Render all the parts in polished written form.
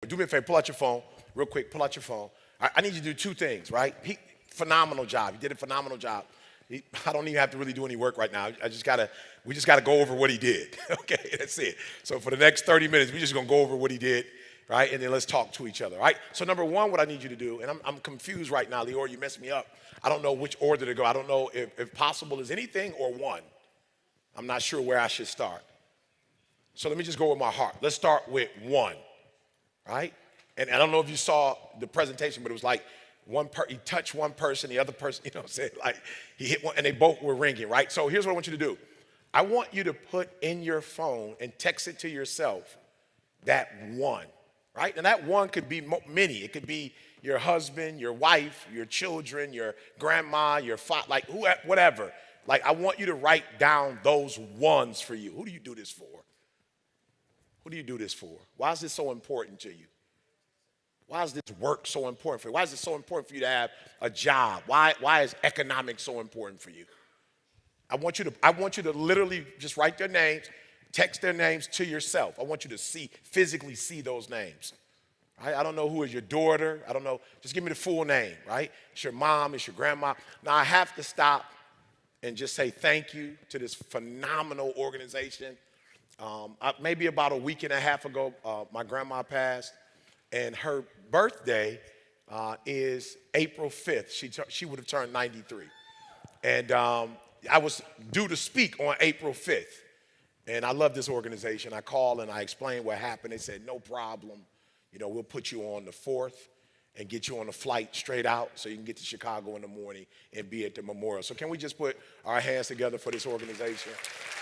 do me a favor, pull out your phone real quick. Pull out your phone. I need you to do two things, right? Phenomenal job. He did a phenomenal job. I don't even have to really do any work right now. We just gotta go over what he did. Okay, that's it. So for the next 30 minutes, we're just gonna go over what he did, right? And then let's talk to each other, right? So number one, what I need you to do, and I'm confused right now, Leora, you messed me up. I don't know which order to go. I don't know if possible is anything or one. I'm not sure where I should start. So let me just go with my heart. Let's start with one, right? And I don't know if you saw the presentation, but it was like he touched one person, the other person, you know what I'm saying? Like he hit one, and they both were ringing, right? So here's what I want you to do. I want you to put in your phone and text it to yourself that one, right? And that one could be many. It could be your husband, your wife, your children, your grandma, your father, like whatever. Like I want you to write down those ones for you. Who do you do this for? Who do you do this for? Why is this so important to you? Why is this work so important for you? Why is it so important for you to have a job? Why is economics so important for you? I want you to literally just write their names, text their names to yourself. I want you to physically see those names. Right? I don't know who is your daughter. I don't know. Just give me the full name, right? It's your mom, it's your grandma. Now I have to stop and just say thank you to this phenomenal organization. Maybe about a week and a half ago, my grandma passed, and her birthday is April 5th. She would have turned 93. And I was due to speak on April 5th. And I love this organization. I called and I explained what happened. They said, no problem. You know, we'll put you on the 4th and get you on a flight straight out so you can get to Chicago in the morning and be at the memorial. So can we just put our hands together for this organization?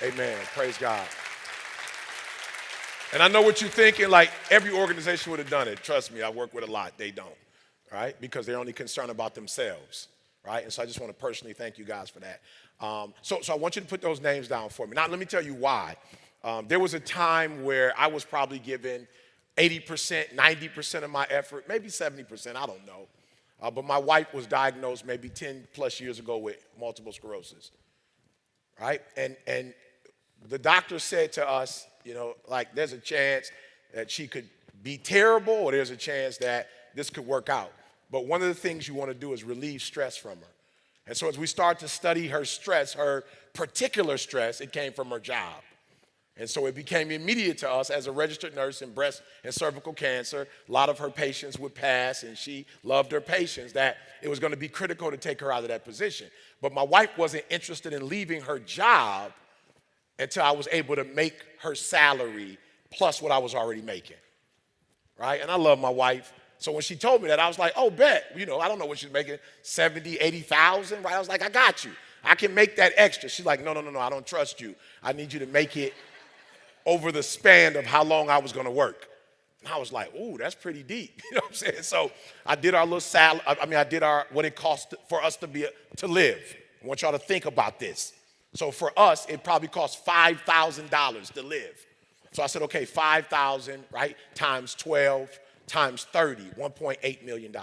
Amen. Praise God. And I know what you're thinking, like every organization would have done it. Trust me, I work with a lot. They don't, right? Because they're only concerned about themselves, right? And so I just want to personally thank you guys for that. So I want you to put those names down for me. Now, let me tell you why. There was a time where I was probably given 80%, 90% of my effort, maybe 70%, I don't know. But my wife was diagnosed maybe 10 plus years ago with multiple sclerosis, right? And the doctor said to us, you know, like there's a chance that she could be terrible or there's a chance that this could work out. But one of the things you want to do is relieve stress from her. And so as we start to study her stress, her particular stress, it came from her job. And so it became immediate to us as a registered nurse in breast and cervical cancer. A lot of her patients would pass, and she loved her patients, that it was going to be critical to take her out of that position. But my wife wasn't interested in leaving her job until I was able to make her salary plus what I was already making, right? And I love my wife. So when she told me that, I was like, oh, bet. You know, I don't know what she's making, 70, 80,000, right? I was like, I got you. I can make that extra. She's like, no, I don't trust you. I need you to make it over the span of how long I was going to work. And I was like, ooh, that's pretty deep. You know what I'm saying? So I did our little salary. I did what it cost for us to live. I want y'all to think about this. So for us, it probably cost $5,000 to live. So I said, okay, 5,000, right, times 12, times 30, $1.8 million.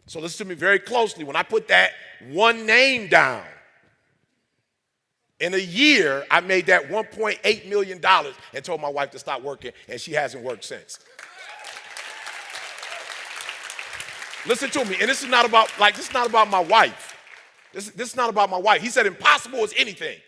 So listen to me very closely. When I put that one name down, in a year, I made that $1.8 million and told my wife to stop working, and she hasn't worked since. Listen to me, and this is not about my wife. This is not about my wife. He said impossible is anything.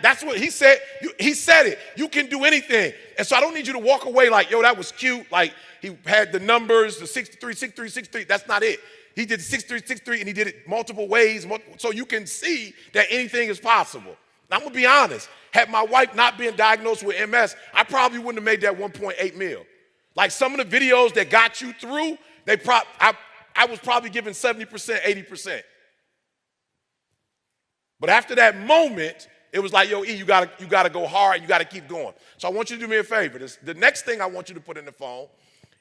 That's what he said. He said it. You can do anything. And so I don't need you to walk away like, yo, that was cute. Like he had the numbers, the 63, 63, 63. That's not it. He did 63, 63, and he did it multiple ways. So you can see that anything is possible. Now, I'm going to be honest. Had my wife not been diagnosed with MS, I probably wouldn't have made that 1.8 mil. Like some of the videos that got you through, I was probably given 70%, 80%. But after that moment, it was like, yo, E, you gotta go hard, you gotta keep going. So I want you to do me a favor. The next thing I want you to put in the phone,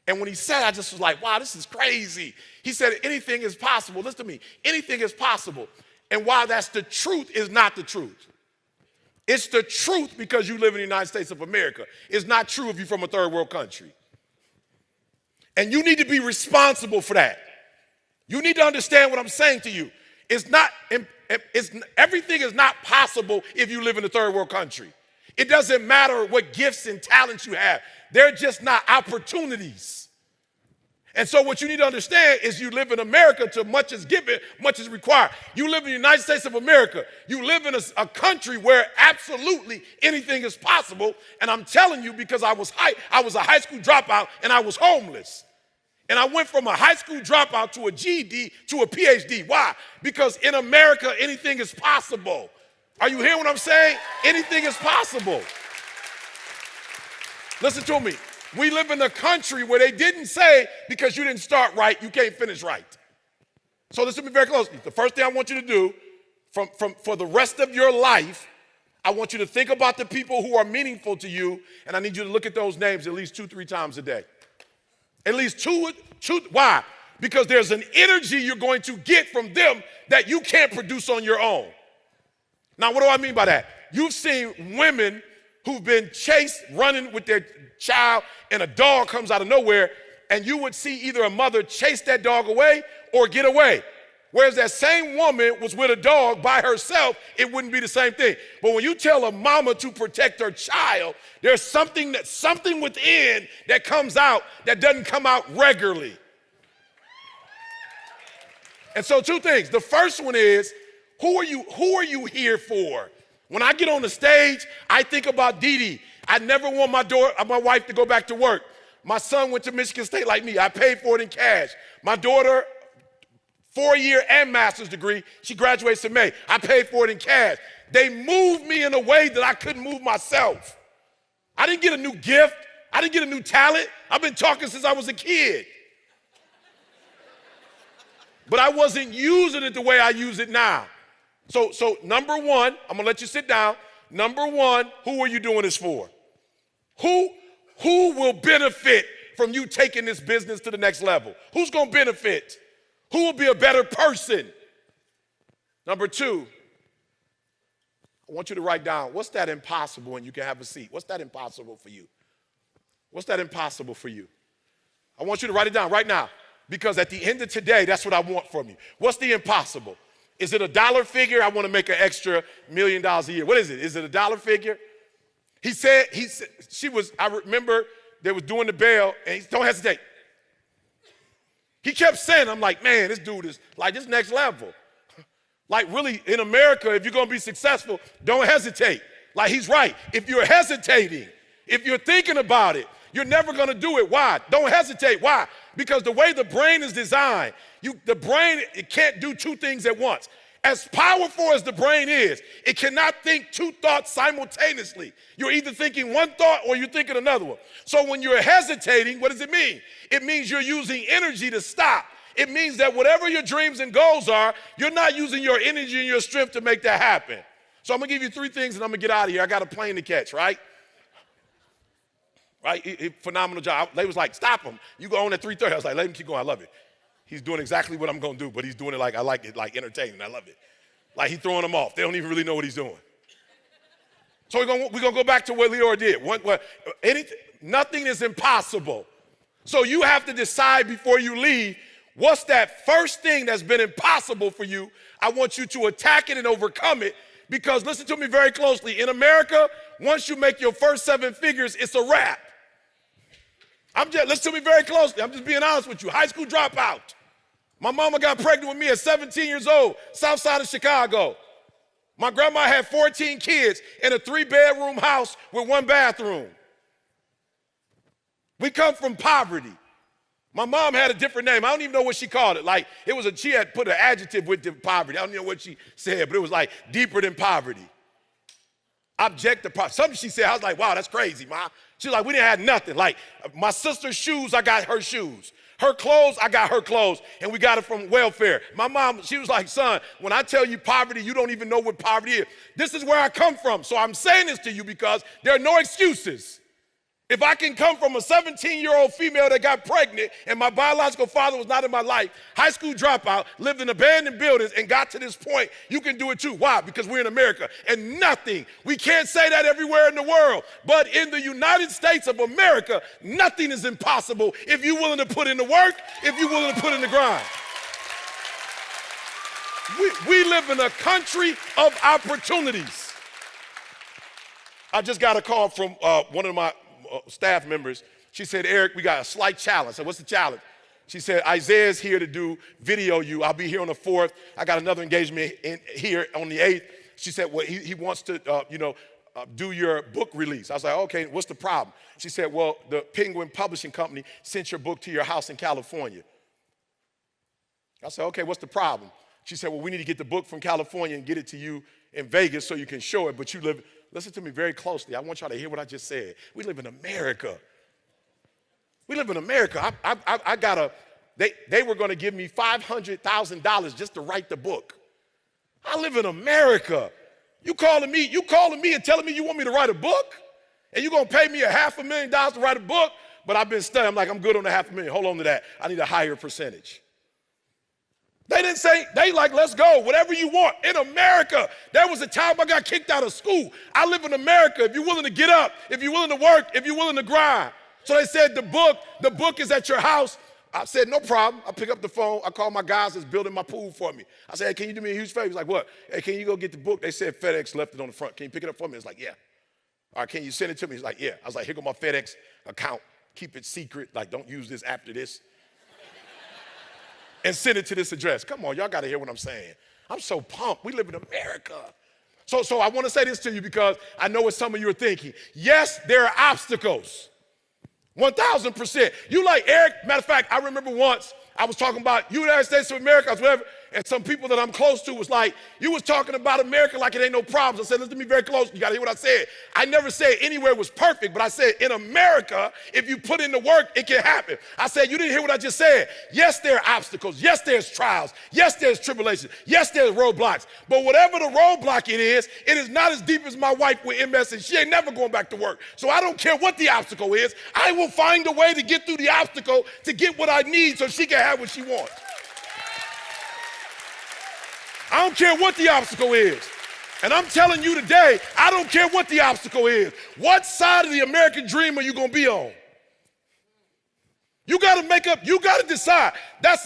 and when he said, I just was like, wow, this is crazy. He said, anything is possible. Listen to me, anything is possible. And while that's the truth, is not the truth. It's the truth because you live in the United States of America. It's not true if you're from a third world country. And you need to be responsible for that. You need to understand what I'm saying to you. Everything is not possible if you live in a third world country. It doesn't matter what gifts and talents you have. They're just not opportunities. And so what you need to understand is you live in America to much is given, much is required. You live in the United States of America. You live in a country where absolutely anything is possible. And I'm telling you because I was a high school dropout and I was homeless. And I went from a high school dropout to a GED to a PhD. Why? Because in America, anything is possible. Are you hearing what I'm saying? Anything is possible. Listen to me. We live in a country where they didn't say because you didn't start right, you can't finish right. So listen to me very closely. The first thing I want you to do for the rest of your life, I want you to think about the people who are meaningful to you, and I need you to look at those names at least 2-3 times a day. At least two. Why? Because there's an energy you're going to get from them that you can't produce on your own. Now, what do I mean by that? You've seen women who've been chased running with their child and a dog comes out of nowhere, and you would see either a mother chase that dog away or get away. Whereas that same woman was with a dog by herself, it wouldn't be the same thing. But when you tell a mama to protect her child, there's something within that comes out that doesn't come out regularly. And so 2 things. The first one is, who are you here for? When I get on the stage, I think about Dee Dee. I never want my wife to go back to work. My son went to Michigan State like me. I paid for it in cash. My daughter, 4-year and master's degree, she graduates in May. I paid for it in cash. They moved me in a way that I couldn't move myself. I didn't get a new gift. I didn't get a new talent. I've been talking since I was a kid. But I wasn't using it the way I use it now. So number one, I'm gonna let you sit down. Number one, who are you doing this for? Who will benefit from you taking this business to the next level? Who's gonna benefit? Who will be a better person? Number 2, I want you to write down, what's that impossible, and you can have a seat. What's that impossible for you? What's that impossible for you? I want you to write it down right now, because at the end of today, that's what I want from you. What's the impossible? Is it a dollar figure? I want to make an extra $1 million a year. What is it? Is it a dollar figure? I remember they was doing the bail, and he said, don't hesitate. He kept saying, I'm like, man, this dude is like this next level. Like really, in America, if you're gonna be successful, don't hesitate. Like he's right. If you're hesitating, if you're thinking about it, you're never gonna do it. Why? Don't hesitate. Why? Because the way the brain is designed, it can't do 2 things at once. As powerful as the brain is, it cannot think 2 thoughts simultaneously. You're either thinking one thought or you're thinking another one. So when you're hesitating, what does it mean? It means you're using energy to stop. It means that whatever your dreams and goals are, you're not using your energy and your strength to make that happen. So I'm gonna give you 3 things and I'm gonna get out of here. I got a plane to catch, right? Right, phenomenal job. They was like, stop him. You go on at 3:30. I was like, let him keep going, I love it. He's doing exactly what I'm gonna do, but he's doing it like I like it, like entertaining. I love it. Like he's throwing them off. They don't even really know what he's doing. So we're gonna go back to what Leora did. Nothing is impossible. So you have to decide before you leave, what's that first thing that's been impossible for you? I want you to attack it and overcome it, because listen to me very closely. In America, once you make your first 7 figures, it's a wrap. Listen to me very closely. I'm just being honest with you. High school dropout. My mama got pregnant with me at 17 years old, south side of Chicago. My grandma had 14 kids in a 3-bedroom house with 1 bathroom. We come from poverty. My mom had a different name. I don't even know what she called it. Like, she had put an adjective with the poverty. I don't know what she said, but it was like deeper than poverty. Objective poverty. Something she said, I was like, wow, that's crazy, Ma. She was like, we didn't have nothing. Like, my sister's shoes, I got her shoes. Her clothes, I got her clothes, and we got it from welfare. My mom, she was like, son, when I tell you poverty, you don't even know what poverty is. This is where I come from. So I'm saying this to you because there are no excuses. If I can come from a 17-year-old female that got pregnant and my biological father was not in my life, high school dropout, lived in abandoned buildings and got to this point, you can do it too. Why? Because we're in America. And nothing, we can't say that everywhere in the world, but in the United States of America, nothing is impossible if you're willing to put in the work, if you're willing to put in the grind. We live in a country of opportunities. I just got a call from one of my staff members. She said, Eric, we got a slight challenge. I said, what's the challenge? She said, Isaiah's here to do video you. I'll be here on the 4th. I got another engagement here on the 8th. She said, well, he wants to, do your book release. I was like, okay, what's the problem? She said, well, the Penguin Publishing Company sent your book to your house in California. I said, okay, what's the problem? She said, well, we need to get the book from California and get it to you in Vegas so you can show it, but you live, listen to me very closely. I want y'all to hear what I just said. We live in America. We live in America. They were going to give me $500,000 just to write the book. I live in America. You calling me and telling me you want me to write a book? And you're going to pay me $500,000 to write a book? But I've been studying. I'm like, I'm good on the $500,000. Hold on to that. I need a higher percentage. They didn't say, they like, let's go, whatever you want. In America, there was a time I got kicked out of school. I live in America. If you're willing to get up, if you're willing to work, if you're willing to grind. So they said, the book is at your house. I said, no problem. I pick up the phone. I call my guys that's building my pool for me. I said, hey, can you do me a huge favor? He's like, what? Hey, can you go get the book? They said FedEx left it on the front. Can you pick it up for me? It's like, yeah. All right, can you send it to me? He's like, yeah. I was like, here go my FedEx account. Keep it secret. Like, don't use this after this. And send it to this address. Come on, y'all got to hear what I'm saying. I'm so pumped. We live in America. So I want to say this to you because I know what some of you are thinking. Yes, there are obstacles. 1,000%. You like Eric? Matter of fact, I remember once I was talking about United States of America, whatever, and some people that I'm close to was like, you was talking about America like it ain't no problems. I said, listen to me very close. You got to hear what I said. I never said anywhere was perfect, but I said in America, if you put in the work, it can happen. I said, you didn't hear what I just said. Yes, there are obstacles. Yes, there's trials. Yes, there's tribulations. Yes, there's roadblocks. But whatever the roadblock it is not as deep as my wife with MS, and she ain't never going back to work. So I don't care what the obstacle is. I will find a way to get through the obstacle to get what I need so she can have what she wants. I don't care what the obstacle is. And I'm telling you today, I don't care what the obstacle is. What side of the American dream are you going to be on? You got to make up, you got to decide.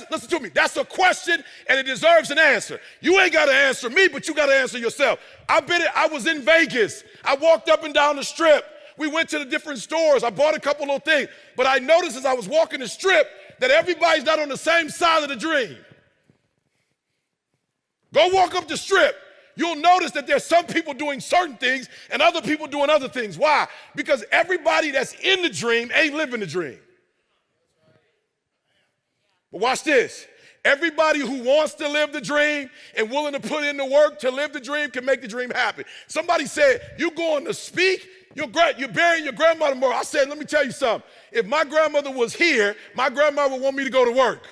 Listen to me, that's a question and it deserves an answer. You ain't got to answer me, but you got to answer yourself. I was in Vegas. I walked up and down the strip. We went to the different stores. I bought a couple of things. But I noticed as I was walking the strip that everybody's not on the same side of the dream. Go walk up the strip. You'll notice that there's some people doing certain things and other people doing other things. Why? Because everybody that's in the dream ain't living the dream. But watch this. Everybody who wants to live the dream and willing to put in the work to live the dream can make the dream happen. Somebody said, you going to speak, you're burying your grandmother tomorrow. I said, let me tell you something. If my grandmother was here, my grandmother would want me to go to work.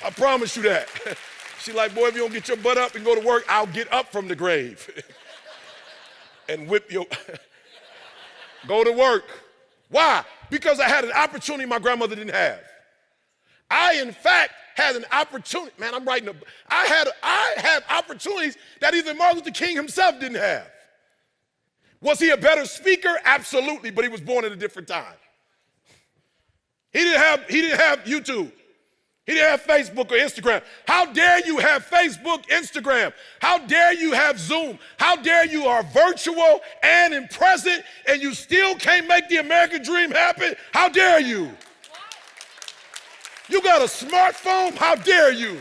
I promise you that. She like, boy, if you don't get your butt up and go to work, I'll get up from the grave and whip your, go to work. Why? Because I had an opportunity my grandmother didn't have. I, in fact, had an opportunity. Man, I'm writing I had opportunities that even Martin Luther King himself didn't have. Was he a better speaker? Absolutely, but he was born at a different time. He didn't have YouTube. He didn't have Facebook or Instagram. How dare you have Facebook, Instagram? How dare you have Zoom? How dare you are virtual and in present and you still can't make the American dream happen? How dare you? You got a smartphone? How dare you?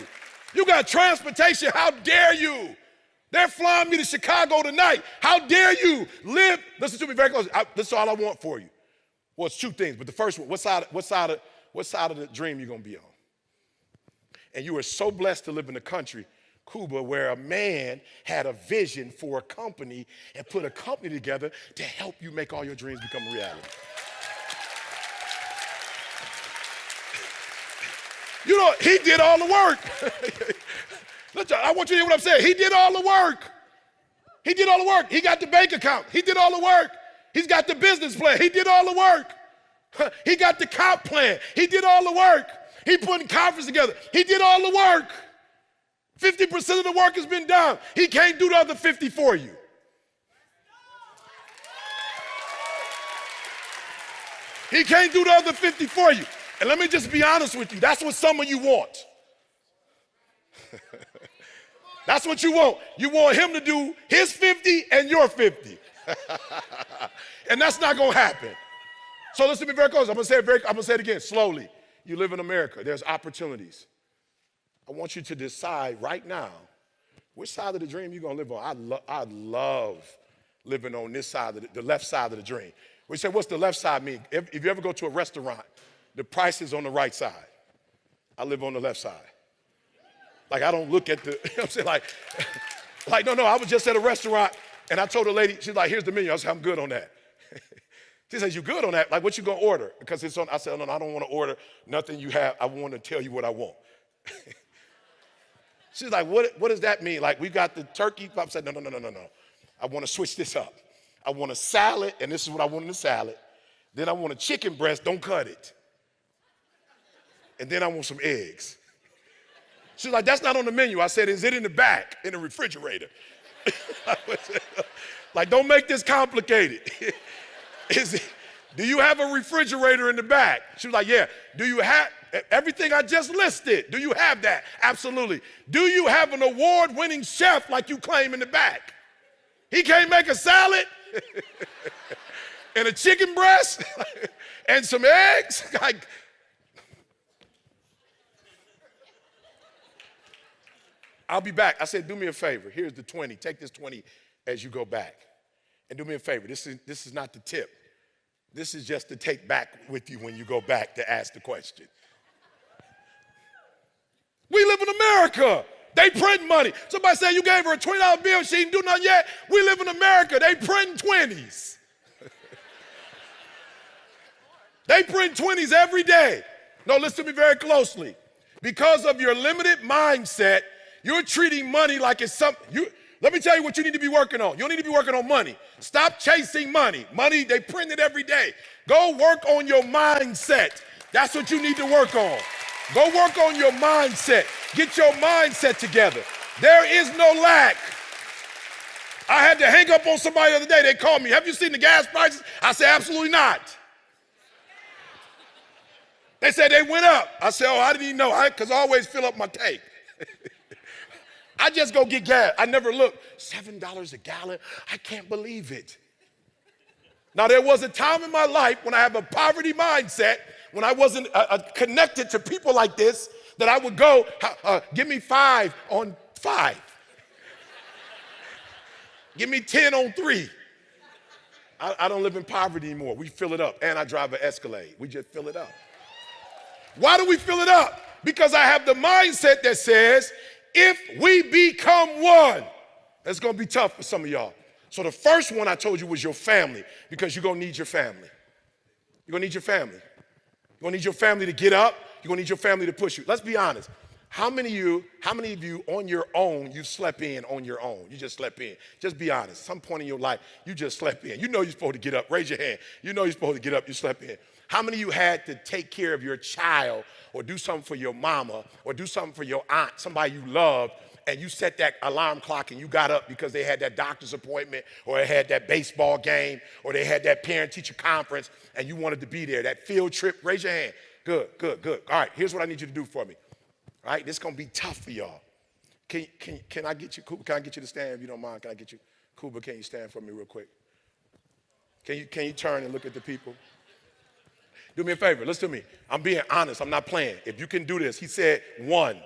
You got transportation? How dare you? They're flying me to Chicago tonight. How dare you live? Listen to me very close. This is all I want for you. Well, it's two things, but the first one, what side of the dream you gonna be on? And you are so blessed to live in a country, Cuba, where a man had a vision for a company and put a company together to help you make all your dreams become a reality. You know, he did all the work. I want you to hear what I'm saying. He did all the work. He did all the work. He got the bank account. He did all the work. He's got the business plan. He did all the work. He got the comp plan. He did all the work. He put a conference together. He did all the work. 50% of the work has been done. He can't do the other 50 for you. He can't do the other 50 for you. And let me just be honest with you. That's what some of you want. That's what you want. You want him to do his 50 and your 50. And that's not going to happen. So listen to me very close. I'm going to say it again slowly. You live in America. There's opportunities. I want you to decide right now which side of the dream you're going to live on. I love living on this side, of the left side of the dream. We say, what's the left side mean? If you ever go to a restaurant, the price is on the right side. I live on the left side. Like, I don't look at the, you know what I'm saying? Like, no, I was just at a restaurant, and I told the lady, she's like, here's the menu. I said, I'm good on that. She says, you good on that? Like, what you going to order? Because it's on, I said, no, I don't want to order nothing you have. I want to tell you what I want. She's like, what does that mean? Like, we got the turkey. I said, no. I want to switch this up. I want a salad, and this is what I want in the salad. Then I want a chicken breast. Don't cut it. And then I want some eggs. She's like, that's not on the menu. I said, is it in the back, in the refrigerator? Like, don't make this complicated. Do you have a refrigerator in the back? She was like, yeah. Do you have everything I just listed? Do you have that? Absolutely. Do you have an award-winning chef like you claim in the back? He can't make a salad and a chicken breast and some eggs? Like, I'll be back. I said, do me a favor. Here's the 20. Take this 20 as you go back. And do me a favor. This is not the tip. This is just to take back with you when you go back to ask the question. We live in America. They print money. Somebody said you gave her a $20 bill. She didn't do nothing yet. We live in America. They print 20s. They print 20s every day. No, listen to me very closely. Because of your limited mindset, you're treating money like it's something. Let me tell you what you need to be working on. You don't need to be working on money. Stop chasing money. Money, they print it every day. Go work on your mindset. That's what you need to work on. Go work on your mindset. Get your mindset together. There is no lack. I had to hang up on somebody the other day. They called me. Have you seen the gas prices? I said, absolutely not. They said they went up. I said, oh, I didn't even know, because I always fill up my tank. I just go get gas. I never look. $7 a gallon? I can't believe it. Now, there was a time in my life when I have a poverty mindset, when I wasn't connected to people like this, that I would go, give me 5 on 5. Give me 10 on 3. I don't live in poverty anymore. We fill it up. And I drive an Escalade. We just fill it up. Why do we fill it up? Because I have the mindset that says, if we become one, that's going to be tough for some of y'all. So the first one I told you was your family, because you're going to need your family. You're going to need your family. You're going to need your family to get up. You're going to need your family to push you. Let's be honest. How many of you on your own, you slept in on your own? You just slept in. Just be honest. Some point in your life, you just slept in. You know you're supposed to get up. Raise your hand. You know you're supposed to get up. You slept in. How many of you had to take care of your child or do something for your mama or do something for your aunt, somebody you loved, and you set that alarm clock and you got up because they had that doctor's appointment or they had that baseball game or they had that parent-teacher conference and you wanted to be there, that field trip? Raise your hand. Good. All right, here's what I need you to do for me. All right, this is going to be tough for y'all. Can I get you, Kuba, can I get you to stand if you don't mind? Can I get you? Kuba, can you stand for me real quick? Can you turn and look at the people? Do me a favor, listen to me. I'm being honest, I'm not playing. If you can do this, he said 1.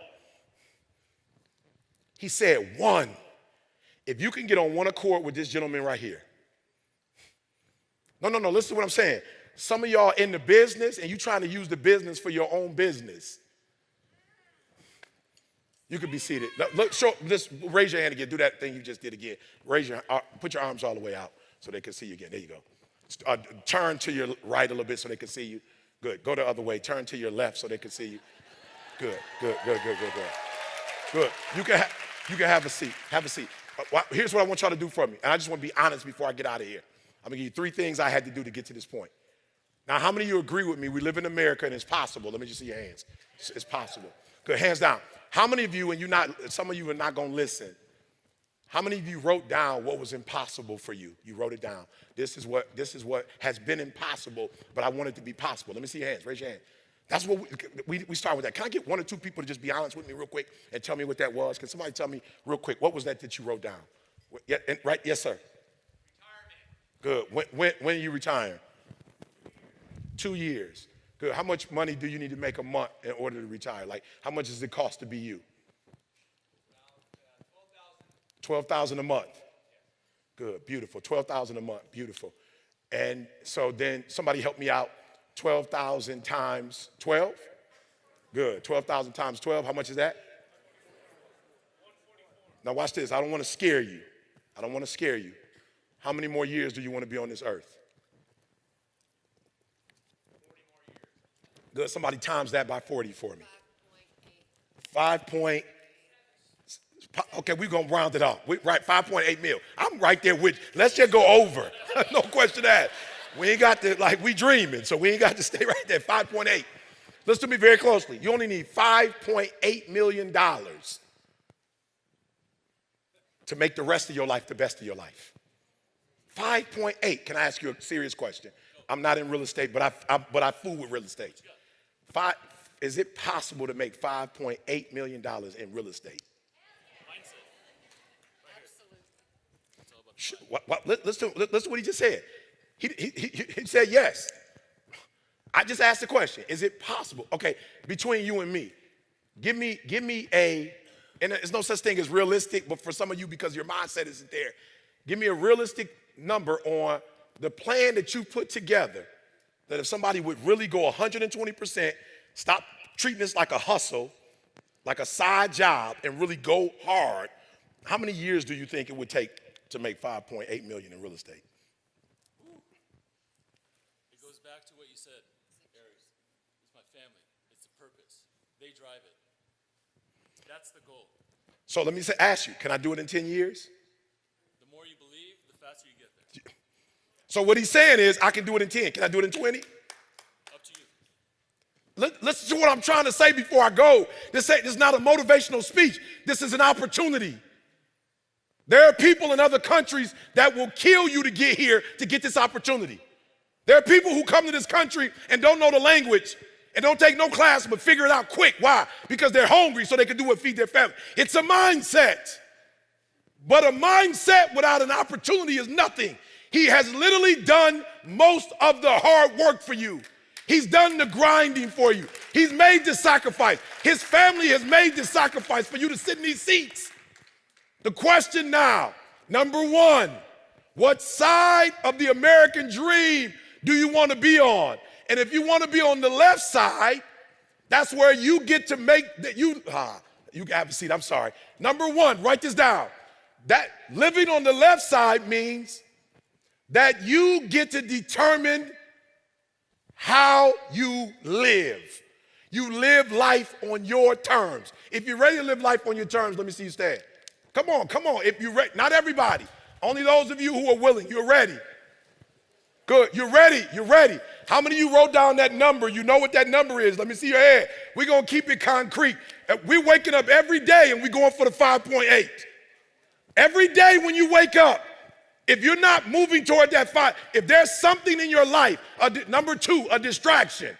He said 1. If you can get on one accord with this gentleman right here. No, listen to what I'm saying. Some of y'all in the business and you trying to use the business for your own business. You could be seated. Look, just raise your hand again. Do that thing you just did again. Put your arms all the way out so they can see you again. There you go. Turn to your right a little bit so they can see you. Good. Go the other way. Turn to your left so they can see you. Good. Good. You can have a seat. Have a seat. Here's what I want y'all to do for me. And I just want to be honest before I get out of here. I'm going to give you 3 things I had to do to get to this point. Now, how many of you agree with me? We live in America and it's possible. Let me just see your hands. It's possible. Good. Hands down. How many of you, and some of you are not going to listen, how many of you wrote down what was impossible for you? You wrote it down. This is what has been impossible, but I want it to be possible. Let me see your hands. Raise your hand. That's what we start with that. Can I get 1 or 2 people to just be honest with me real quick and tell me what that was? Can somebody tell me real quick, what was that you wrote down? Yeah, right? Yes, sir. Good. When are you retiring? 2 years. Good. How much money do you need to make a month in order to retire? Like, how much does it cost to be you? 12,000 a month. Good. Beautiful. 12,000 a month. Beautiful. And so then somebody help me out. 12,000 times 12? Good. 12,000 times 12. How much is that? Now watch this. I don't want to scare you. I don't want to scare you. How many more years do you want to be on this earth? 40 more years. Good. Somebody times that by 40 for me. 5 point. Okay, we're going to round it up. Right, 5.8 mil. I'm right there with you. Let's just go over. No question asked. We ain't got to, like, we dreaming, so we ain't got to stay right there. 5.8. Listen to me very closely. You only need $5.8 million to make the rest of your life the best of your life. 5.8. Can I ask you a serious question? I'm not in real estate, but I fool with real estate. Is it possible to make $5.8 million in real estate? Listen to what he just said. He said yes. I just asked the question. Is it possible? Okay, between you and me, give me a, and there's no such thing as realistic, but for some of you, because your mindset isn't there, give me a realistic number on the plan that you put together, that if somebody would really go 120%, stop treating this like a hustle, like a side job, and really go hard, how many years do you think it would take to make $5.8 million in real estate? It goes back to what you said, Aries. It's my family. It's the purpose. They drive it. That's the goal. So let me ask you, can I do it in 10 years? The more you believe, the faster you get there. So what he's saying is, I can do it in 10. Can I do it in 20? Up to you. Listen to what I'm trying to say before I go. This is not a motivational speech. This is an opportunity. There are people in other countries that will kill you to get here to get this opportunity. There are people who come to this country and don't know the language and don't take no class but figure it out quick. Why? Because they're hungry so they can do it, feed their family. It's a mindset. But a mindset without an opportunity is nothing. He has literally done most of the hard work for you. He's done the grinding for you. He's made the sacrifice. His family has made the sacrifice for you to sit in these seats. The question now, number one, what side of the American dream do you want to be on? And if you want to be on the left side, that's where you get to make that you can have a seat, I'm sorry. Number one, write this down. That living on the left side means that you get to determine how you live. You live life on your terms. If you're ready to live life on your terms, let me see you stand. Come on. If you're ready, not everybody. Only those of you who are willing. You're ready. Good. You're ready. How many of you wrote down that number? You know what that number is. Let me see your hand. We're going to keep it concrete. We're waking up every day and we're going for the 5.8. Every day when you wake up, if you're not moving toward that 5, if there's something in your life, number two, a distraction,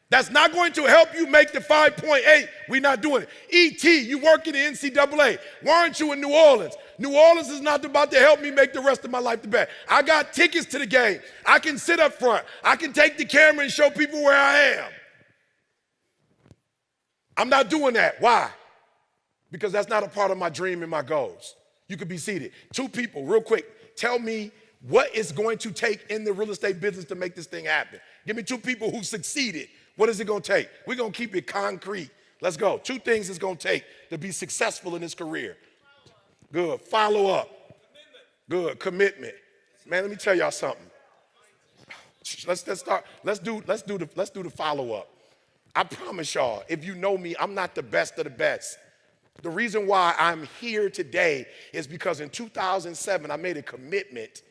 that's not going to help you make the 5.8, we're not doing it. E.T., you work in the NCAA. Why aren't you in New Orleans? New Orleans is not about to help me make the rest of my life the best. I got tickets to the game. I can sit up front. I can take the camera and show people where I am. I'm not doing that. Why? Because that's not a part of my dream and my goals. You could be seated. Two people, real quick, tell me what it's going to take in the real estate business to make this thing happen. Give me two people who succeeded. What is it going to take? We're going to keep it concrete. Let's go. Two things it's going to take to be successful in this career. Good. Follow up. Good. Commitment. Man, let me tell y'all something. Let's start. Let's do the follow up. I promise y'all, if you know me, I'm not the best of the best. The reason why I'm here today is because in 2007, I made a commitment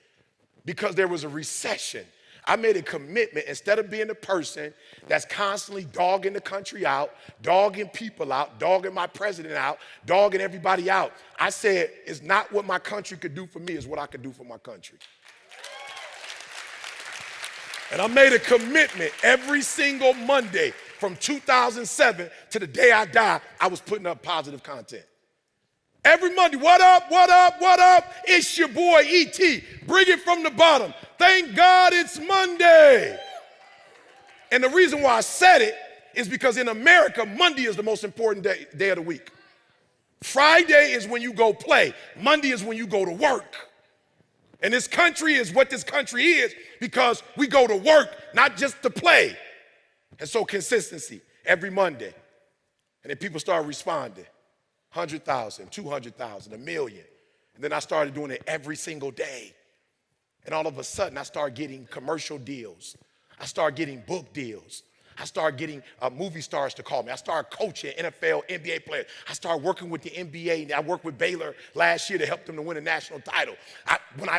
because there was a recession. I made a commitment, instead of being the person that's constantly dogging the country out, dogging people out, dogging my president out, dogging everybody out, I said, it's not what my country could do for me, it's what I could do for my country. And I made a commitment every single Monday from 2007 to the day I die, I was putting up positive content. Every Monday, what up, what up, what up? It's your boy E.T. Bring it from the bottom. Thank God it's Monday. And the reason why I said it is because in America, Monday is the most important day of the week. Friday is when you go play. Monday is when you go to work. And this country is what this country is because we go to work, not just to play. And so consistency every Monday. And then people start responding. 100,000, 200,000, 1 million. And then I started doing it every single day. And all of a sudden, I started getting commercial deals. I started getting book deals. I started getting movie stars to call me. I started coaching NFL, NBA players. I started working with the NBA. I worked with Baylor last year to help them to win a national title.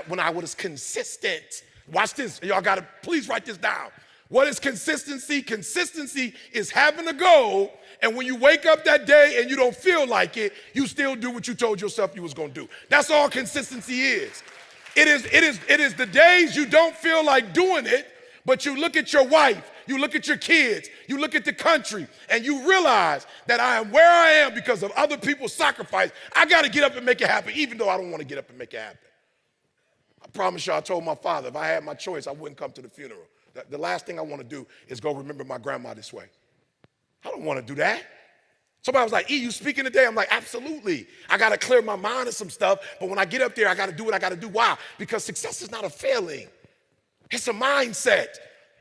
When I was consistent, watch this. Y'all got to please write this down. What is consistency? Consistency is having a goal, and when you wake up that day and you don't feel like it, you still do what you told yourself you was going to do. That's all consistency is. It is the days you don't feel like doing it, but you look at your wife, you look at your kids, you look at the country, and you realize that I am where I am because of other people's sacrifice. I got to get up and make it happen, even though I don't want to get up and make it happen. I promise you, I told my father, if I had my choice, I wouldn't come to the funeral. The last thing I want to do is go remember my grandma this way. I don't want to do that. Somebody was like, E, you speaking today? I'm like, absolutely. I got to clear my mind of some stuff, but when I get up there, I got to do what I got to do. Why? Because success is not a failing. It's a mindset,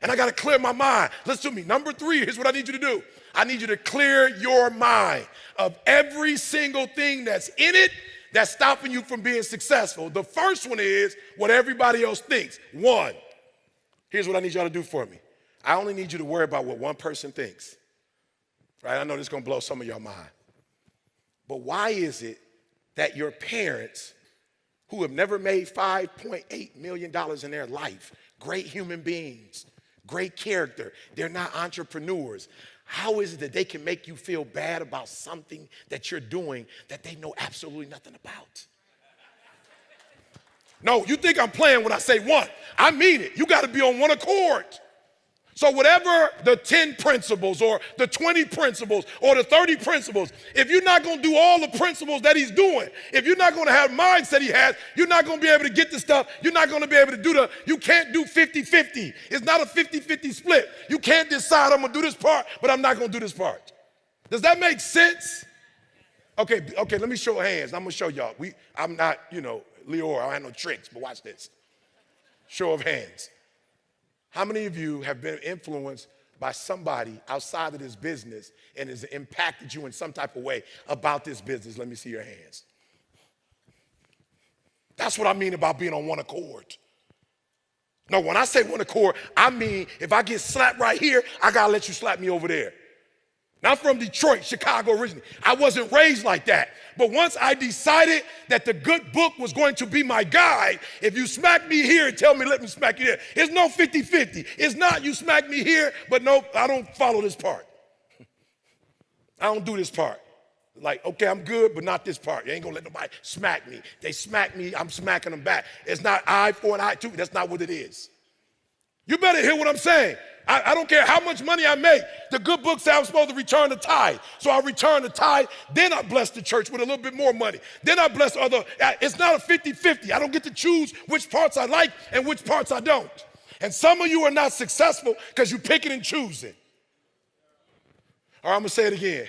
and I got to clear my mind. Listen to me. Number 3, here's what I need you to do. I need you to clear your mind of every single thing that's in it that's stopping you from being successful. The first one is what everybody else thinks. 1. Here's what I need y'all to do for me. I only need you to worry about what one person thinks. Right? I know this is going to blow some of y'all mind. But why is it that your parents, who have never made $5.8 million in their life, great human beings, great character, they're not entrepreneurs, how is it that they can make you feel bad about something that you're doing that they know absolutely nothing about? No, you think I'm playing when I say 1. I mean it. You got to be on one accord. So whatever the 10 principles or the 20 principles or the 30 principles, if you're not going to do all the principles that he's doing, if you're not going to have mindset he has, you're not going to be able to get the stuff. You're not going to be able to do you can't do 50-50. It's not a 50-50 split. You can't decide I'm going to do this part, but I'm not going to do this part. Does that make sense? Okay, let me show hands. I'm going to show y'all. I'm not, Leora, I don't have no tricks, but watch this. Show of hands. How many of you have been influenced by somebody outside of this business and has impacted you in some type of way about this business? Let me see your hands. That's what I mean about being on one accord. No, when I say one accord, I mean if I get slapped right here, I got to let you slap me over there. Now, I'm from Detroit, Chicago originally. I wasn't raised like that. But once I decided that the good book was going to be my guide, if you smack me here and tell me, let me smack you there. It's no 50-50. It's not you smack me here, but no, I don't follow this part. I don't do this part. Like, okay, I'm good, but not this part. You ain't gonna let nobody smack me. They smack me, I'm smacking them back. It's not eye for an eye too. That's not what it is. You better hear what I'm saying. I don't care how much money I make. The good book says I'm supposed to return the tithe. So I return the tithe, then I bless the church with a little bit more money. Then I bless other. It's not a 50-50. I don't get to choose which parts I like and which parts I don't. And some of you are not successful because you're picking and choosing. All right, I'm going to say it again.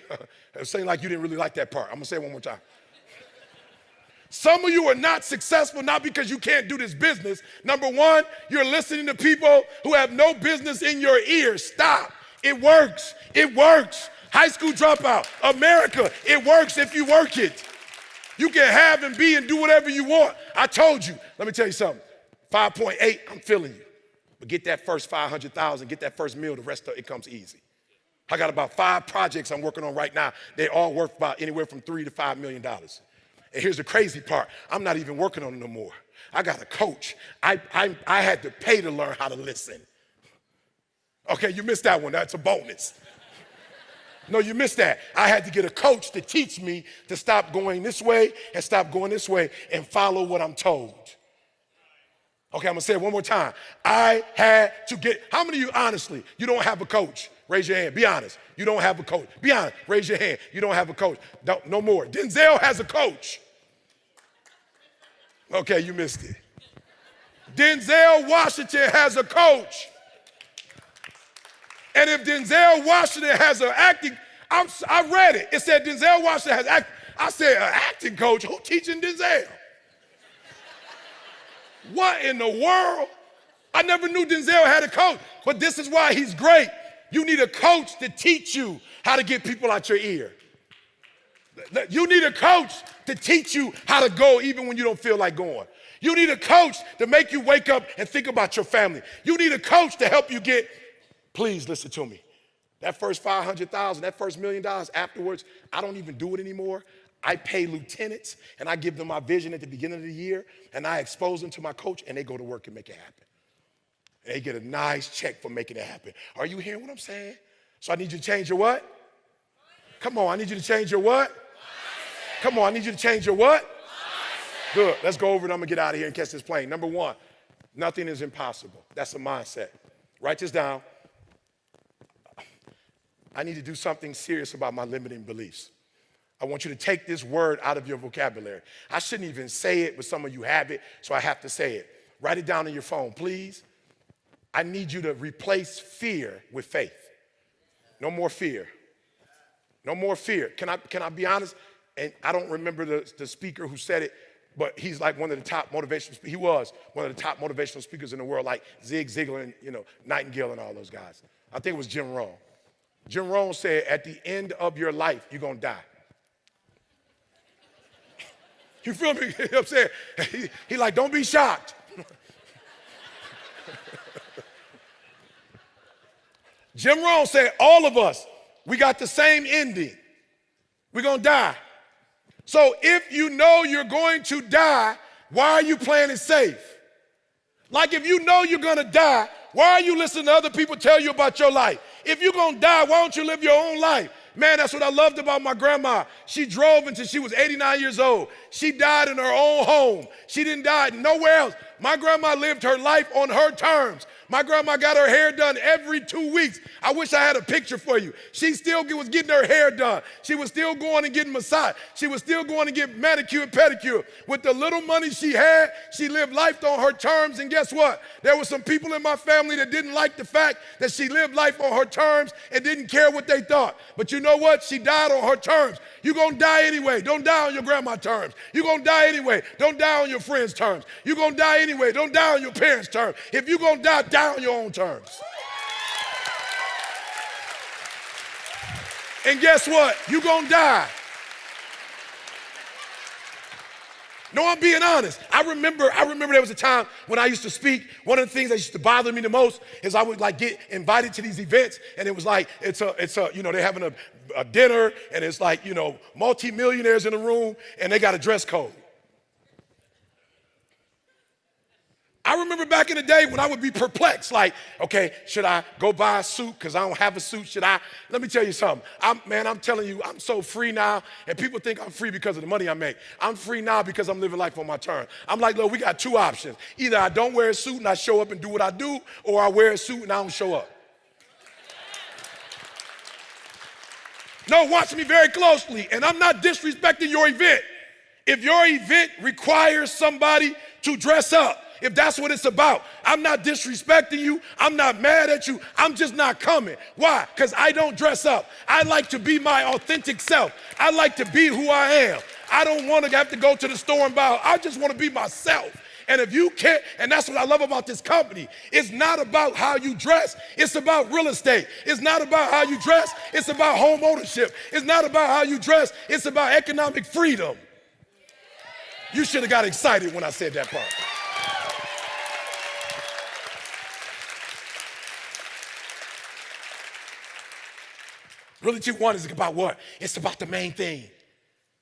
It seemed like you didn't really like that part. I'm going to say it one more time. Some of you are not successful not because you can't do this business. Number 1, you're listening to people who have no business in your ears. Stop. It works. It works. High school dropout. America. It works if you work it. You can have and be and do whatever you want. I told you. Let me tell you something. 5.8, I'm feeling you. But get that first 500,000, get that first meal, the rest of it comes easy. I got about 5 projects I'm working on right now. They all worth about anywhere from $3 to $5 million. And here's the crazy part. I'm not even working on it no more. I got a coach. I had to pay to learn how to listen. Okay, you missed that one. That's a bonus. No, you missed that. I had to get a coach to teach me to stop going this way and stop going this way and follow what I'm told. Okay, I'm going to say it one more time. I had to get, how many of you, honestly, you don't have a coach? Raise your hand. Be honest. You don't have a coach. Be honest. Raise your hand. You don't have a coach. No more. Denzel has a coach. Okay, you missed it. Denzel Washington has a coach. And if Denzel Washington has an acting, I read it. It said Denzel Washington has acting. I said, an acting coach? Who teaching Denzel? What in the world? I never knew Denzel had a coach, but this is why he's great. You need a coach to teach you how to get people out your ear. You need a coach to teach you how to go even when you don't feel like going. You need a coach to make you wake up and think about your family. You need a coach to help you get, please listen to me. That first $500,000, that first $1 million afterwards, I don't even do it anymore. I pay lieutenants and I give them my vision at the beginning of the year and I expose them to my coach and they go to work and make it happen. And they get a nice check for making it happen. Are you hearing what I'm saying? So I need you to change your what? Come on, I need you to change your what? Come on, I need you to change your what? Good, let's go over it. I'm gonna get out of here and catch this plane. Number one, nothing is impossible. That's a mindset. Write this down. I need to do something serious about my limiting beliefs. I want you to take this word out of your vocabulary. I shouldn't even say it, but some of you have it, so I have to say it. Write it down on your phone, please. I need you to replace fear with faith. No more fear. No more fear. Can I be honest? And I don't remember the speaker who said it, but he's like one of the top motivational, he was one of the top motivational speakers in the world, like Zig Ziglar and Nightingale and all those guys. I think it was Jim Rohn. Jim Rohn said, at the end of your life, you're gonna die. You feel me? You know what I'm saying? He like, don't be shocked. Jim Rohn said, all of us, we got the same ending. We're gonna die. So if you know you're going to die, why are you playing it safe? Like if you know you're gonna die, why are you listening to other people tell you about your life? If you're gonna die, why don't you live your own life? Man, that's what I loved about my grandma. She drove until she was 89 years old. She died in her own home. She didn't die nowhere else. My grandma lived her life on her terms. My grandma got her hair done every 2 weeks. I wish I had a picture for you. She still was getting her hair done. She was still going and getting massaged. She was still going to get manicure and pedicure. With the little money she had, she lived life on her terms. And guess what? There were some people in my family that didn't like the fact that she lived life on her terms and didn't care what they thought. But you know what? She died on her terms. You're going to die anyway. Don't die on your grandma's terms. You're going to die anyway. Don't die on your friend's terms. You're going to die anyway. Don't die on your parents' terms. If you're going to die, die on your own terms. And guess what? You're going to die. No, I'm being honest. I remember there was a time when I used to speak. One of the things that used to bother me the most is I would like get invited to these events, and it was like it's a they're having a dinner, and it's like multi-millionaires in the room, and they got a dress code. I remember back in the day when I would be perplexed, like, okay, should I go buy a suit because I don't have a suit? Should I? Let me tell you something. I'm telling you, I'm so free now, and people think I'm free because of the money I make. I'm free now because I'm living life on my terms. I'm like, look, we got two options. Either I don't wear a suit and I show up and do what I do, or I wear a suit and I don't show up. No, watch me very closely, and I'm not disrespecting your event. If your event requires somebody to dress up, if that's what it's about, I'm not disrespecting you. I'm not mad at you. I'm just not coming. Why? Because I don't dress up. I like to be my authentic self. I like to be who I am. I don't want to have to go to the store and buy. I just want to be myself. And if you can't, and that's what I love about this company, it's not about how you dress. It's about real estate. It's not about how you dress. It's about home ownership. It's not about how you dress. It's about economic freedom. You should have got excited when I said that part. Reality 1 is about what? It's about the main thing.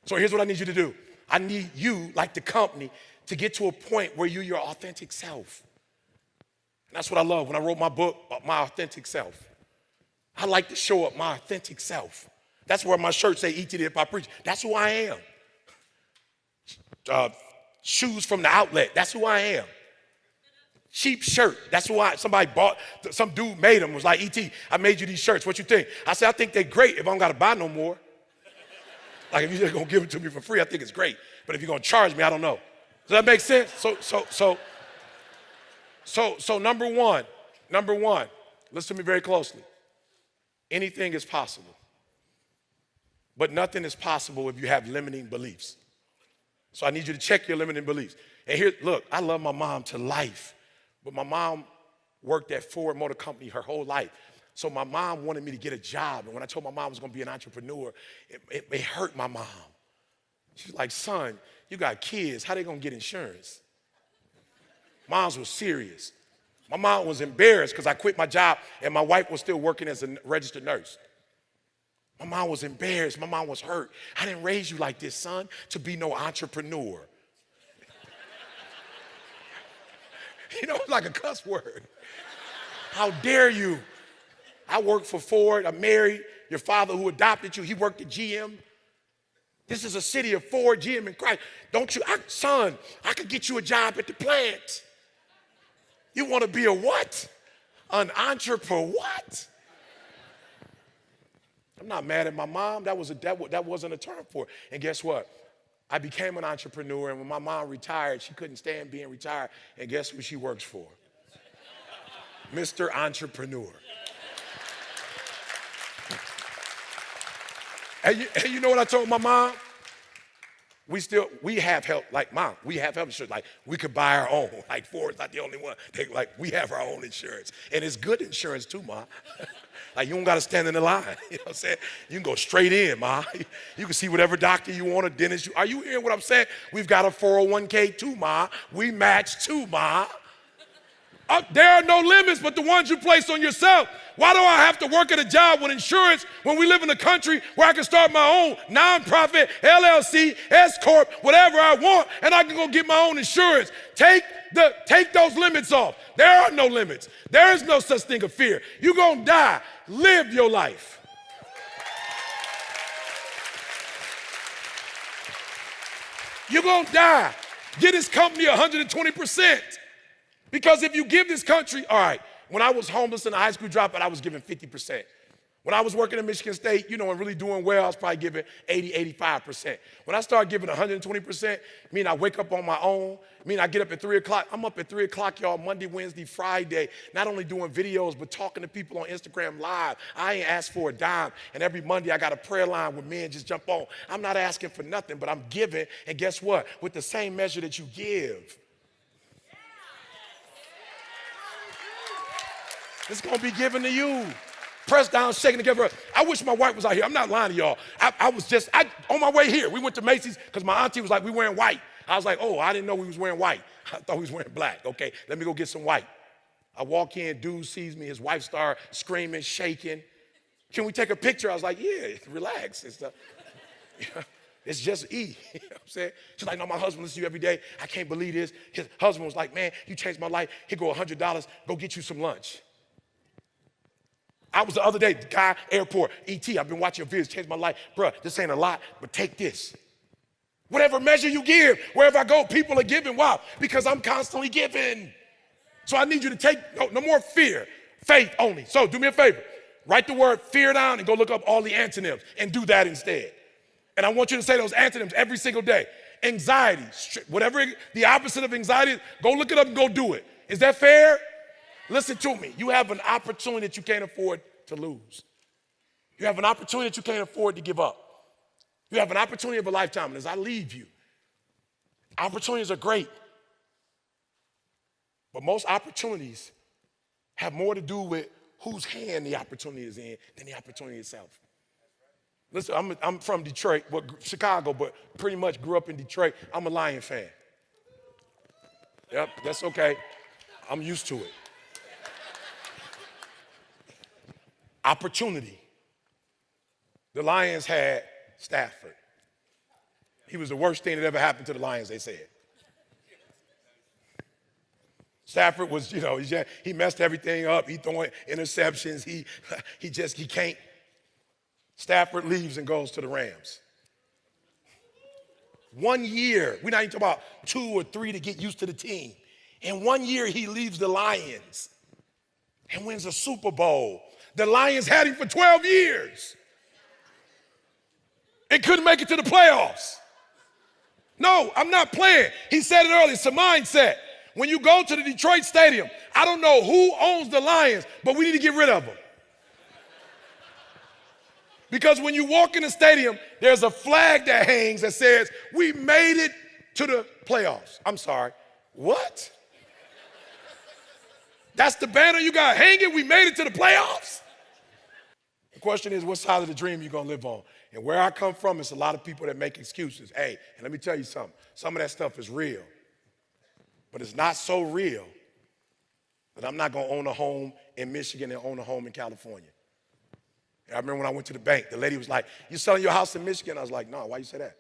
So here's what I need you to do. I need you, like the company, to get to a point where you're your authentic self. And that's what I love when I wrote my book, My Authentic Self. I like to show up my authentic self. That's where my shirts say, E.T. the Hip Hop Preacher. That's who I am. Shoes from the outlet. That's who I am. Cheap shirt. That's why somebody bought, some dude made them, was like, E.T., I made you these shirts. What you think? I said, I think they're great if I don't got to buy no more. Like if you're just going to give it to me for free, I think it's great. But if you're going to charge me, I don't know. Does that make sense? So number one, listen to me very closely. Anything is possible, but nothing is possible if you have limiting beliefs. So I need you to check your limiting beliefs. And here, look, I love my mom to life, but my mom worked at Ford Motor Company her whole life. So my mom wanted me to get a job. And when I told my mom I was going to be an entrepreneur, it hurt my mom. She's like, son, you got kids. How they going to get insurance? Moms was serious. My mom was embarrassed because I quit my job and my wife was still working as a registered nurse. My mom was embarrassed. My mom was hurt. I didn't raise you like this, son, to be no entrepreneur. You know, it's like a cuss word. How dare you? I work for Ford. I'm married. Your father who adopted you, he worked at GM. This is a city of Ford, GM, and Christ. Don't you, son, I could get you a job at the plant. You want to be a what? An entrepreneur what? I'm not mad at my mom. That wasn't a term for it. And guess what? I became an entrepreneur, and when my mom retired, she couldn't stand being retired. And guess who she works for? Mr. Entrepreneur. And you know what I told my mom? We have help, like mom, we have health insurance. Like we could buy our own. Like Ford's not the only one. We have our own insurance. And it's good insurance too, ma. Like you don't got to stand in the line. You know what I'm saying? You can go straight in, ma. You can see whatever doctor you want, a dentist. Are you hearing what I'm saying? We've got a 401k too, ma. We match too, ma. There are no limits but the ones you place on yourself. Why do I have to work at a job with insurance when we live in a country where I can start my own nonprofit, LLC, S-Corp, whatever I want, and I can go get my own insurance? Take those limits off. There are no limits. There is no such thing of fear. You're going to die. Live your life. You're going to die. Get this company 120%. Because if you give this country, all right, when I was homeless and a high school dropout, I was giving 50%. When I was working at Michigan State, you know, and really doing well, I was probably giving 80, 85%. When I started giving 120%, mean I wake up on my own, mean I get up at 3 o'clock. I'm up at 3 o'clock, y'all, Monday, Wednesday, Friday, not only doing videos, but talking to people on Instagram Live. I ain't asked for a dime, and every Monday I got a prayer line where men just jump on. I'm not asking for nothing, but I'm giving, and guess what? With the same measure that you give. It's going to be given to you. Pressed down, shaking together. I wish my wife was out here. I'm not lying to y'all. I was on my way here. We went to Macy's because my auntie was like, we wearing white. I was like, oh, I didn't know we was wearing white. I thought we was wearing black. Okay, let me go get some white. I walk in, dude sees me. His wife started screaming, shaking. Can we take a picture? I was like, yeah, relax. It's just E. You know what I'm saying? She's like, no, my husband listens to you every day. I can't believe this. His husband was like, man, you changed my life. Here go $100. Go get you some lunch. I was the other day, guy, airport, E.T., I've been watching your videos, changed my life. Bruh, this ain't a lot, but take this. Whatever measure you give, wherever I go, people are giving. Why? Because I'm constantly giving. So I need you to take, no more fear, faith only. So do me a favor, write the word fear down and go look up all the antonyms and do that instead. And I want you to say those antonyms every single day. Anxiety, whatever the opposite of anxiety is, go look it up and go do it. Is that fair? Listen to me. You have an opportunity that you can't afford to lose. You have an opportunity that you can't afford to give up. You have an opportunity of a lifetime. And as I leave you, opportunities are great. But most opportunities have more to do with whose hand the opportunity is in than the opportunity itself. Listen, I'm from Detroit, Chicago, but pretty much grew up in Detroit. I'm a Lion fan. Yep, that's okay. I'm used to it. Opportunity. The Lions had Stafford. He was the worst thing that ever happened to the Lions, they said. Stafford was, he messed everything up. He throwing interceptions. He can't. Stafford leaves and goes to the Rams. 1 year, we're not even talking about 2 or 3 to get used to the team. In 1 year, he leaves the Lions and wins a Super Bowl. The Lions had him for 12 years. It couldn't make it to the playoffs. No, I'm not playing. He said it earlier, it's a mindset. When you go to the Detroit Stadium, I don't know who owns the Lions, but we need to get rid of them. Because when you walk in the stadium, there's a flag that hangs that says, we made it to the playoffs. I'm sorry, what? That's the banner you got hanging? We made it to the playoffs? The question is, what side of the dream you gonna live on? And where I come from, it's a lot of people that make excuses. Hey, and let me tell you something. Some of that stuff is real, but it's not so real that I'm not gonna own a home in Michigan and own a home in California. And I remember when I went to the bank, the lady was like, you selling your house in Michigan? I was like, no, why you say that?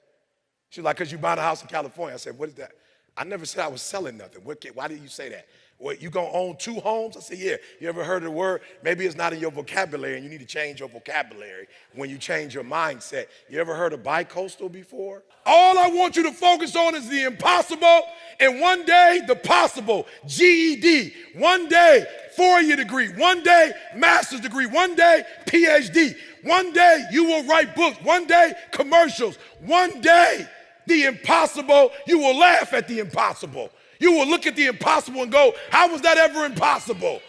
She was like, because you buying a house in California. I said, what is that? I never said I was selling nothing. Why did you say that? What, you gonna own 2 homes? I said, yeah. You ever heard of the word? Maybe it's not in your vocabulary and you need to change your vocabulary when you change your mindset. You ever heard of bicoastal before? All I want you to focus on is the impossible and one day the possible. GED, one day 4-year degree, one day master's degree, one day PhD, one day you will write books, one day commercials, one day the impossible, you will laugh at the impossible. You will look at the impossible and go, how was that ever impossible?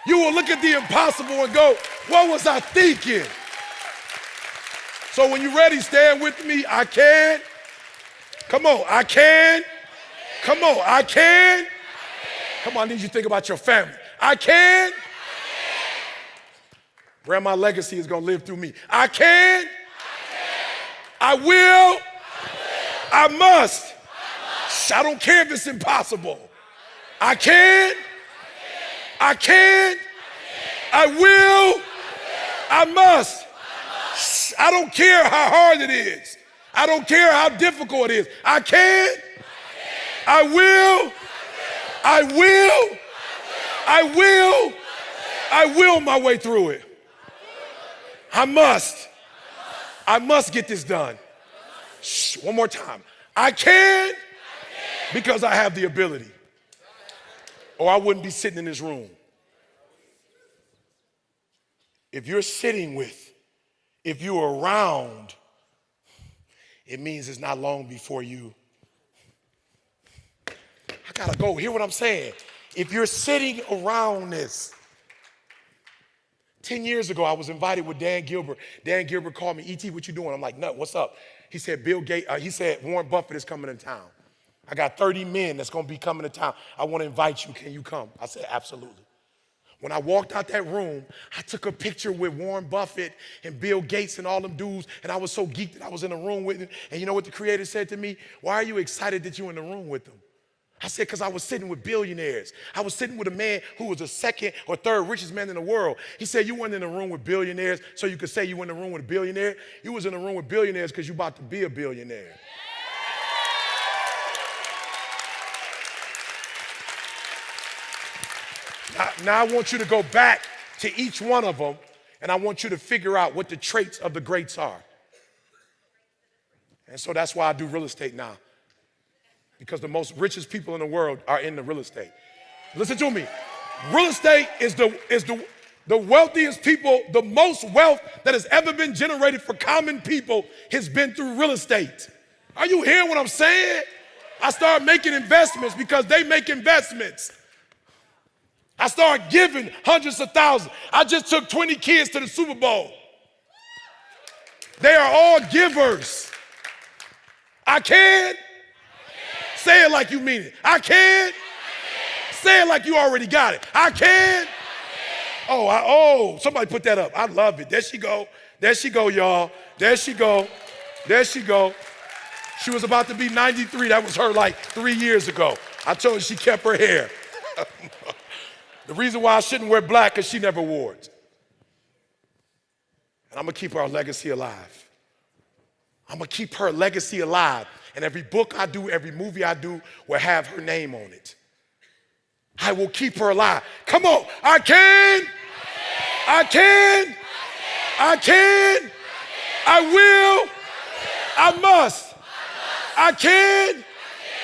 You will look at the impossible and go, what was I thinking? So when you're ready, stand with me. I can. Come on, I can. Come on, I can. Come on, I need you to think about your family. I can. Grandma's legacy is gonna live through me. I can. I will. I must. I don't care if it's impossible. I can. I can. I will. I must. I don't care how hard it is. I don't care how difficult it is. I can. I will. I will. I will. I will my way through it. I must. I must get this done. One more time. I can because I have the ability. Or I wouldn't be sitting in this room. If you're sitting with, if you're around, it means it's not long before you. I gotta go. Hear what I'm saying? If you're sitting around this. 10 years ago, I was invited with Dan Gilbert. Dan Gilbert called me, E.T., what you doing? I'm like, no, what's up? He said, he said, Warren Buffett is coming to town. I got 30 men that's gonna be coming to town. I wanna invite you, can you come? I said, absolutely. When I walked out that room, I took a picture with Warren Buffett and Bill Gates and all them dudes, and I was so geeked that I was in the room with them. And you know what the creator said to me? Why are you excited that you're in the room with them? I said, because I was sitting with billionaires. I was sitting with a man who was the 2nd or 3rd richest man in the world. He said, you weren't in the room with billionaires so you could say you were in the room with a billionaire. You was in the room with billionaires because you're about to be a billionaire. Now I want you to go back to each one of them, and I want you to figure out what the traits of the greats are. And so that's why I do real estate now. Because the most richest people in the world are in the real estate. Listen to me. Real estate is the wealthiest people, the most wealth that has ever been generated for common people has been through real estate. Are you hearing what I'm saying? I started making investments because they make investments. I started giving hundreds of thousands. I just took 20 kids to the Super Bowl. They are all givers. I can. Say it like you mean it. I can. Say it like you already got it. I can. Oh, somebody put that up. I love it. There she go. There she go, y'all. There she go. There she go. She was about to be 93. That was her like 3 years ago. I told her she kept her hair. The reason why I shouldn't wear black because she never wore it. And I'm going to keep her legacy alive. I'm going to keep her legacy alive. And every book I do, every movie I do will have her name on it. I will keep her alive. Come on. I can. I can. I can. I will. I must. I can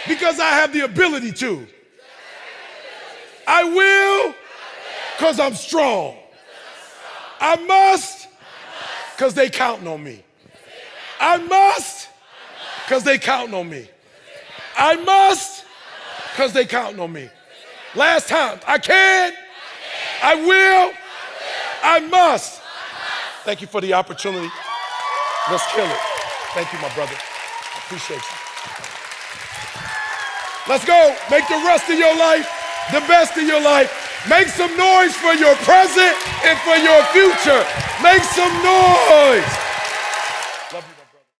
because I have the ability to. I will because I'm strong. I must because they counting on me. I must because they counting on me. I must, because they counting on me. Last time. I can. I will. I must. Thank you for the opportunity. Let's kill it. Thank you, my brother. I appreciate you. Let's go. Make the rest of your life the best of your life. Make some noise for your present and for your future. Make some noise.